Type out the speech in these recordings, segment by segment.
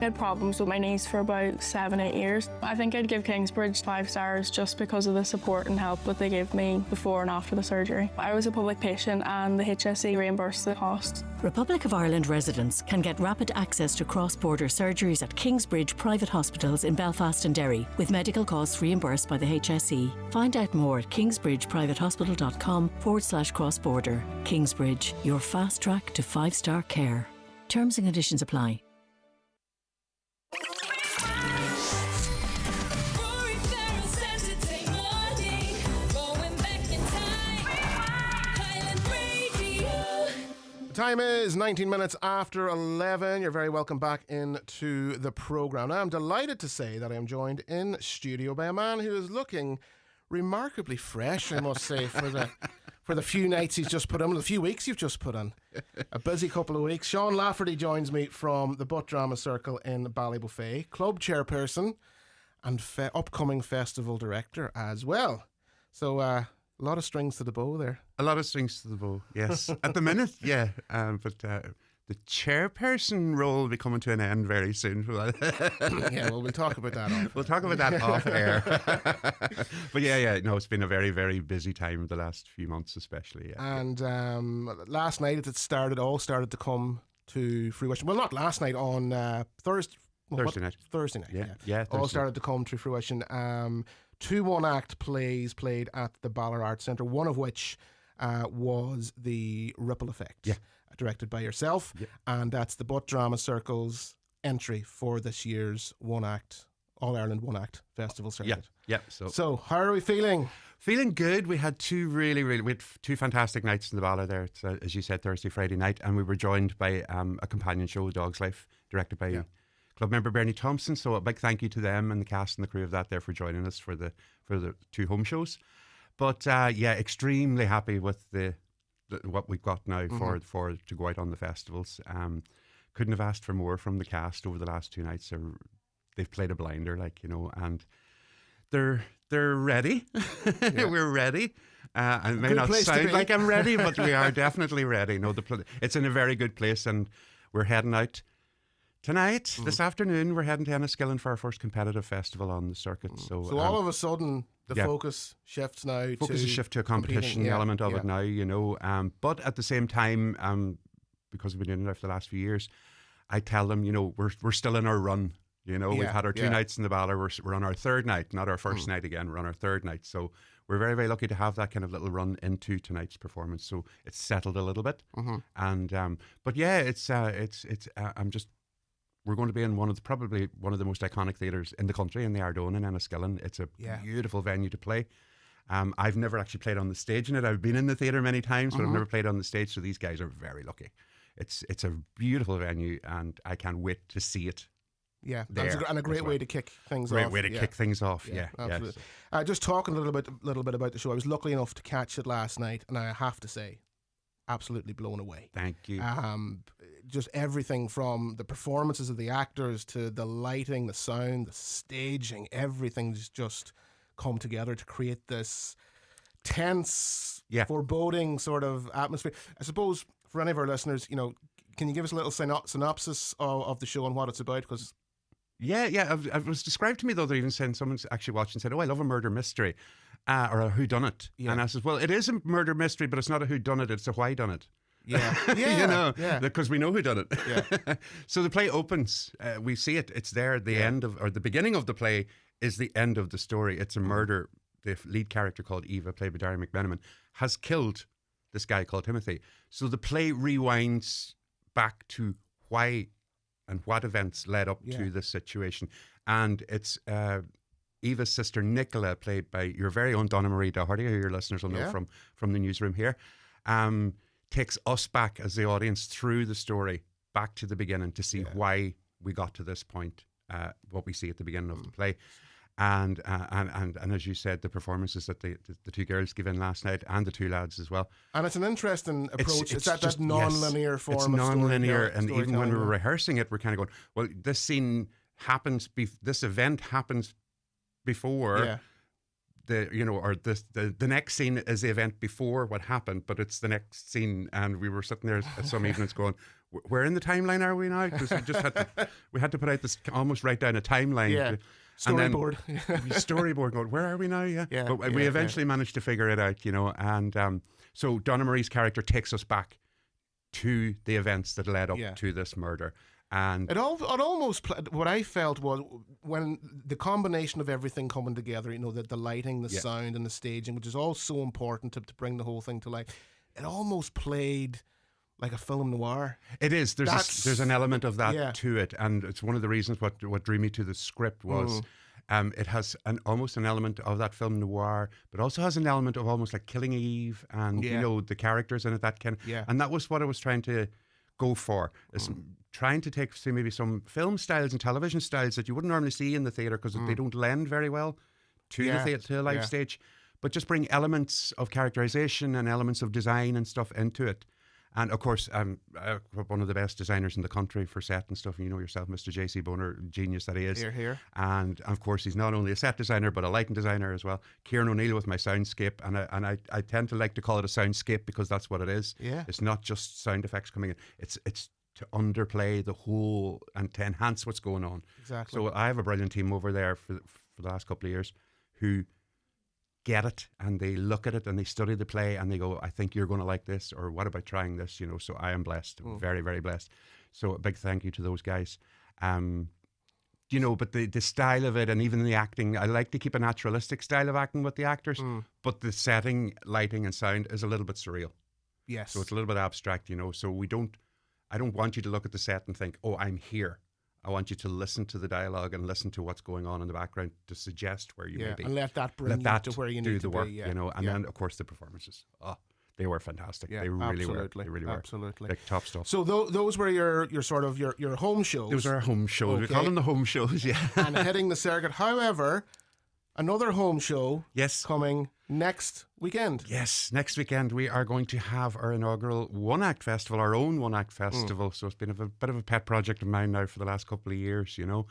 I had problems with my knees for about 7-8 years. I think I'd give Kingsbridge 5 stars just because of the support and help that they gave me before and after the surgery. I was a public patient and the HSE reimbursed the cost. Republic of Ireland residents can get rapid access to cross-border surgeries at Kingsbridge private hospitals in Belfast and Derry, with medical costs reimbursed by the HSE. Find out more at kingsbridgeprivatehospital.com/cross-border. Kingsbridge, your fast track to 5-star care. Terms and conditions apply. Time is 19 minutes after 11. You're very welcome back into the programme. Now, I'm delighted to say that I am joined in studio by a man who is looking remarkably fresh, I must say, for the few nights he's just put in, the few weeks you've just put in. A busy couple of weeks. Shaun Laverty joins me from the Butt Drama Circle in Ballybofey, club chairperson and upcoming festival director as well. So, a lot of strings to the bow there. A lot of strings to the bow, yes. At the minute, yeah. But the chairperson role will be coming to an end very soon. Yeah, well, we'll talk about that We'll talk about that off air. But no, it's been a very, very busy time the last few months especially. Yeah. And last night it all started to come to fruition. Well, not last night, on Thursday. Thursday night. Thursday night, yeah. Thursday. All started to come to fruition. 2 one-act plays played at the Ballard Arts Centre, one of which was The Ripple Effect, directed by yourself. Yeah. And that's the Butt Drama Circle's entry for this year's one-act, All-Ireland one-act festival circuit. Yeah. So how are we feeling? Feeling good. We had two two fantastic nights in the Ballard there. It's, as you said, Thursday, Friday night, and we were joined by a companion show, A Dog's Life, directed by club member Bernie Thompson. So a big thank you to them and the cast and the crew of that there for joining us for the 2 home shows. But extremely happy with the what we've got now for to go out on the festivals. Couldn't have asked for more from the cast over the last 2 nights. They've played a blinder, and they're ready. We're ready. It may not sound like I'm ready, but we are definitely ready. No, it's in a very good place, and we're heading out tonight. This afternoon, we're heading to Enniskillen for our first competitive festival on the circuit. So all of a sudden, the focus shifts now. Focus is shift to a competition element of it now, but at the same time, because we've been doing it for the last few years, I tell them, we're still in our run. We've had our 2 nights in the Ballard. We're on our 3rd night, not our first night again. We're on our 3rd night. So we're very, very lucky to have that kind of little run into tonight's performance. So it's settled a little bit. And but yeah, we're going to be in probably one of the most iconic theatres in the country, in the Ardone in Enniskillen. It's a beautiful venue to play. I've never actually played on the stage in it. I've been in the theatre many times, but I've never played on the stage. So these guys are very lucky. It's a beautiful venue, and I can't wait to see it. Yeah, and a great way to kick things off. Great way to kick things off. Yeah, absolutely. Just talking a little bit about the show. I was lucky enough to catch it last night, and I have to say, absolutely blown away. Thank you. Just everything from the performances of the actors to the lighting, the sound, the staging, everything's just come together to create this tense, foreboding sort of atmosphere. I suppose for any of our listeners, can you give us a little synopsis of the show and what it's about? Because it was described to me, though, they're even saying, someone's actually watched and said, I love a murder mystery or a whodunit. Yeah. And I said, well, it is a murder mystery, but it's not a whodunit, it's a why-done-it. Yeah. Because we know who done it. Yeah. So the play opens. We see it. It's there. The beginning of the play is the end of the story. It's a murder. The lead character, called Eva, played by Darry McMenamin, has killed this guy called Timothy. So the play rewinds back to why and what events led up to this situation. And it's Eva's sister Nicola, played by your very own Donna Marie Doherty, who your listeners will know from the newsroom here, takes us back as the audience through the story back to the beginning to see why we got to this point, what we see at the beginning of the play. And as you said, the performances that the 2 girls give in last night, and the 2 lads as well. And it's an interesting approach. It's that non-linear form it's of non-linear, and even when we were rehearsing it, we're kind of going, well, this scene happens, this event happens before the next scene is the event before what happened, but it's the next scene. And we were sitting there some evenings going, where in the timeline are we now? Because we had to put out this, almost write down a timeline. Yeah. Storyboard. Storyboard going, where are we now? Yeah. Yeah, But we eventually managed to figure it out, you know. And so Donna Marie's character takes us back to the events that led up to this murder. And it almost, what I felt was when the combination of everything coming together, you know, the lighting, the sound and the staging, which is all so important to bring the whole thing to life, it almost played like a film noir. It is. There's an element of that to it, and it's one of the reasons what drew me to the script was it has almost an element of that film noir, but also has an element of almost like Killing Eve, and you know, the characters in it, and that was what I was trying to go for. Is trying to take maybe some film styles and television styles that you wouldn't normally see in the theatre because they don't lend very well to the live stage, but just bring elements of characterization and elements of design and stuff into it. And of course, one of the best designers in the country for set and stuff. You know yourself, Mr. J.C. Boner, genius that he is. Here. And of course, he's not only a set designer but a lighting designer as well. Kieran O'Neill with my soundscape, and I tend to like to call it a soundscape because that's what it is. Yeah. It's not just sound effects coming in. It's to underplay the whole and to enhance what's going on. Exactly. So I have a brilliant team over there for the last couple of years who get it, and they look at it and they study the play and they go, I think you're going to like this, or what about trying this, you know. So I am blessed, very, very blessed. So a big thank you to those guys. You know, but the style of it and even the acting, I like to keep a naturalistic style of acting with the actors, but the setting, lighting and sound is a little bit surreal. Yes. So it's a little bit abstract, you know. So I don't want you to look at the set and think, oh, I'm here. I want you to listen to the dialogue and listen to what's going on in the background to suggest where you may be. And let that bring you to where you need to work, be. You know, and then of course the performances. Oh, they were fantastic. They really were. They really were. Absolutely. Like top stuff. So those were your sort of your home shows. Those are our home shows. Okay. We call them the home shows, yeah. And hitting the circuit. However, another home show coming next weekend. Yes, next weekend we are going to have our inaugural one-act festival, our own one-act festival. So it's been a bit of a pet project of mine now for the last couple of years, you know.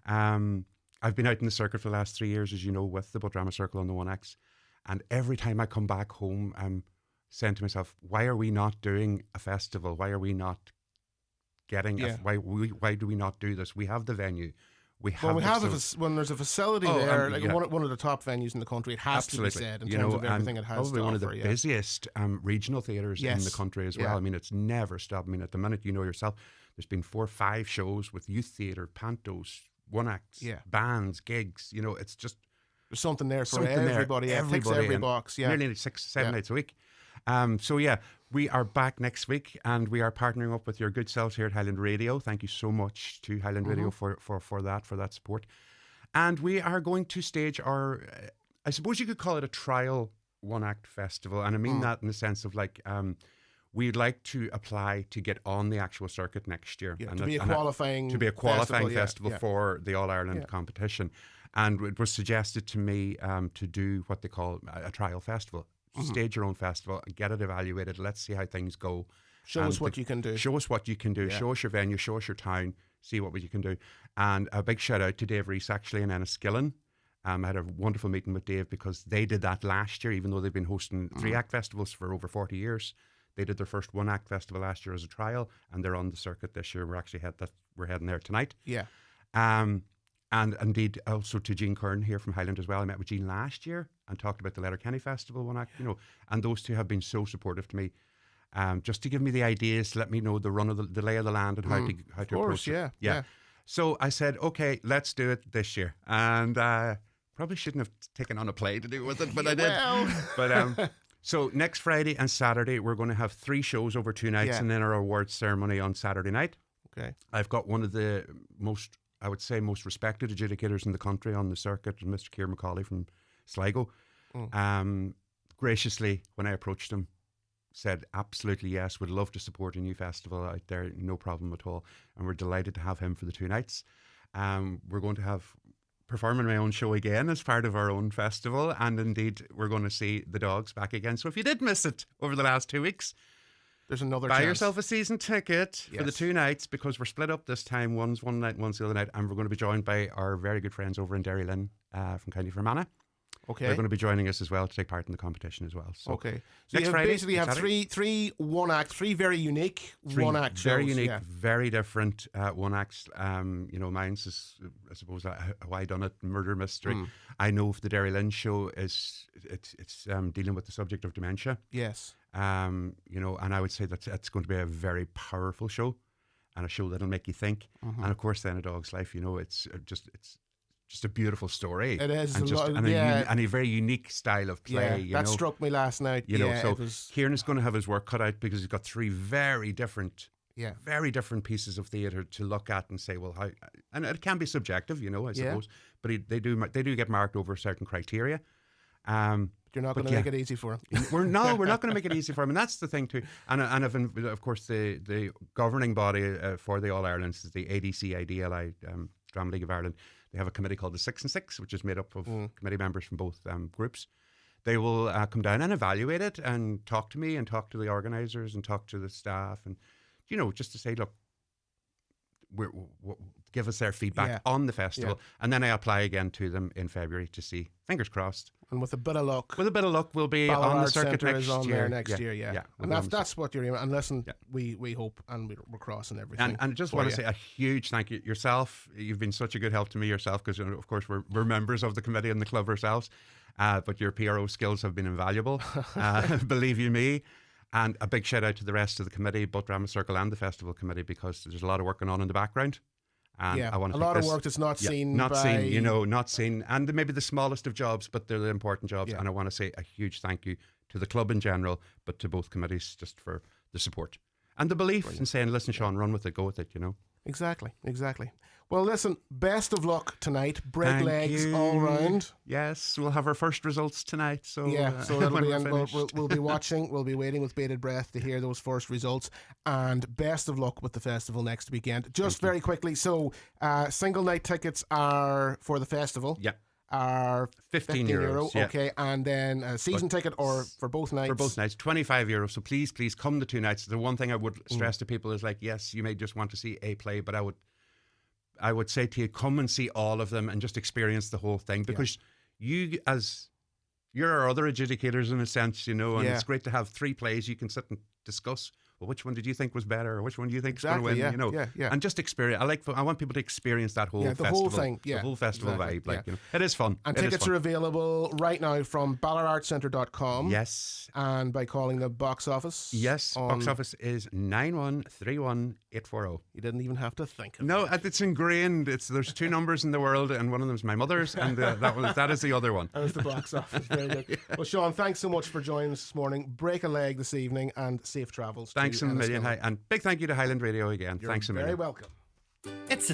I've been out in the circuit for the last 3 years, as you know, with the Butt Drama Circle and the one-acts. And every time I come back home, I'm saying to myself, why are we not doing a festival? Why are we not getting why do we not do this? We have the venue. When there's a facility there, one of the top venues in the country, it has to be said in terms of everything it has probably to one offer, of the busiest regional theatres in the country as well. I mean, it's never stopped. I mean, at the minute, you know yourself, there's been 4 or 5 shows with youth theatre, pantos, one-acts, bands, gigs. You know, it's just there's something there for everybody. It ticks every box. Yeah, nearly 6-7 nights a week. So we are back next week, and we are partnering up with your good selves here at Highland Radio. Thank you so much to Highland Radio for that support. And we are going to stage our, I suppose you could call it a trial one-act festival. And I mean that in the sense of like, we'd like to apply to get on the actual circuit next year. Yeah, and to be a qualifying festival for the All-Ireland competition. And it was suggested to me to do what they call a trial festival. Stage your own festival, get it evaluated. Let's see how things go. Show us what you can do. Show us what you can do. Yeah. Show us your venue. Show us your town. See what you can do. And a big shout out to Dave Rees actually in Enniskillen. I had a wonderful meeting with Dave because they did that last year, even though they've been hosting 3-act festivals for over 40 years. They did their first 1-act festival last year as a trial, and they're on the circuit this year. We're heading there tonight. Yeah. And indeed, also to Jean Kern here from Highland as well. I met with Jean last year and talked about the Letterkenny Festival one act, you know, and those two have been so supportive to me, just to give me the ideas, to let me know the run of the lay of the land and how to approach it. Yeah. So I said, okay, let's do it this year, and probably shouldn't have taken on a play to do with it, but I did. But so next Friday and Saturday we're going to have 3 shows over 2 nights, and then our awards ceremony on Saturday night. Okay, I've got one of the most respected adjudicators in the country on the circuit, Mr. Keir McCauley from Sligo. Graciously, when I approached him, said absolutely yes, would love to support a new festival out there, no problem at all. And we're delighted to have him for the 2 nights. We're going to have performing my own show again as part of our own festival, and indeed we're going to see the Dogs back again. So if you did miss it over the last 2 weeks, there's another buy chance. Yourself a season ticket for the 2 nights, because we're split up this time. One's one night, one's the other night, and we're going to be joined by our very good friends over in Derry Lynn from County Fermanagh. Okay. They're going to be joining us as well to take part in the competition as well. So Okay. So next you Friday, basically have Saturday. three one-act, three very unique one-act shows. Very unique, Yeah. very different one acts. Mine's is, I suppose, a why done it murder mystery. I know if the Derry Lynn show it's dealing with the subject of dementia. Yes. And I would say that it's going to be a very powerful show, and a show that'll make you think. And of course, then A Dog's Life, it's just a beautiful story. It is. And a very unique style of play. Yeah, that struck me last night. So Kieran is going to have his work cut out because he's got three very different pieces of theatre to look at and say, well, how? And it can be subjective, I suppose. But they do get marked over certain criteria. You're not going to make it easy for him. We're not going to make it easy for him, and that's the thing too. And of course, the governing body for the All Ireland is the ADCI-DLI Drama League of Ireland. They have a committee called the 6 and 6, which is made up of committee members from both groups. They will come down and evaluate it and talk to me and talk to the organisers and talk to the staff and just to say, look, give us their feedback on the festival, and then I apply again to them in February to see. Fingers crossed. And with a bit of luck, we'll be on the circuit next year. Next year, yeah. And that's what you're aiming. And listen, we hope, and we're crossing everything. And I just want to say a huge thank you yourself. You've been such a good help to me yourself, because of course we're members of the committee and the club ourselves. But your PRO skills have been invaluable. Believe you me. And a big shout out to the rest of the committee, both Drama Circle and the festival committee, because there's a lot of work going on in the background. And I want to a lot of work that's not seen. Not seen. And maybe the smallest of jobs, but they're the important jobs. And I want to say a huge thank you to the club in general, but to both committees just for the support and the belief in saying, listen, Shaun, run with it, go with it, Exactly. Well, listen, best of luck tonight. Break Thank legs you. all round. Yes, we'll have our first results tonight. So so that'll be, and we'll be watching. We'll be waiting with bated breath to hear those first results. And best of luck with the festival next weekend. Just very quickly, so single night tickets are for the festival. Yeah. Are 15 euro. Okay, and then a season ticket or for both nights? For both nights, 25 euro. So please come the 2 nights. The one thing I would stress to people is, like, yes, you may just want to see a play, but I would say to you, come and see all of them and just experience the whole thing, because you're our other adjudicators in a sense, and it's great to have 3 plays you can sit and discuss. Well, which one did you think was better, or which one do you think is going to win? And just experience. I want people to experience that whole festival, whole thing, the whole festival vibe. It is fun. And tickets are available right now from ballarartcentre.com. Yes. And by calling the box office. Yes, box office is 9131840. You didn't even have to think of it. It's ingrained. There's 2 numbers in the world, and one of them is my mother's, and that is the other one. That was the box office. Very good. Well, Shaun, thanks so much for joining us this morning. Break a leg this evening, and safe travels. Thanks a million, and big thank you to Highland Radio again. You're Thanks a million. Very welcome. It's the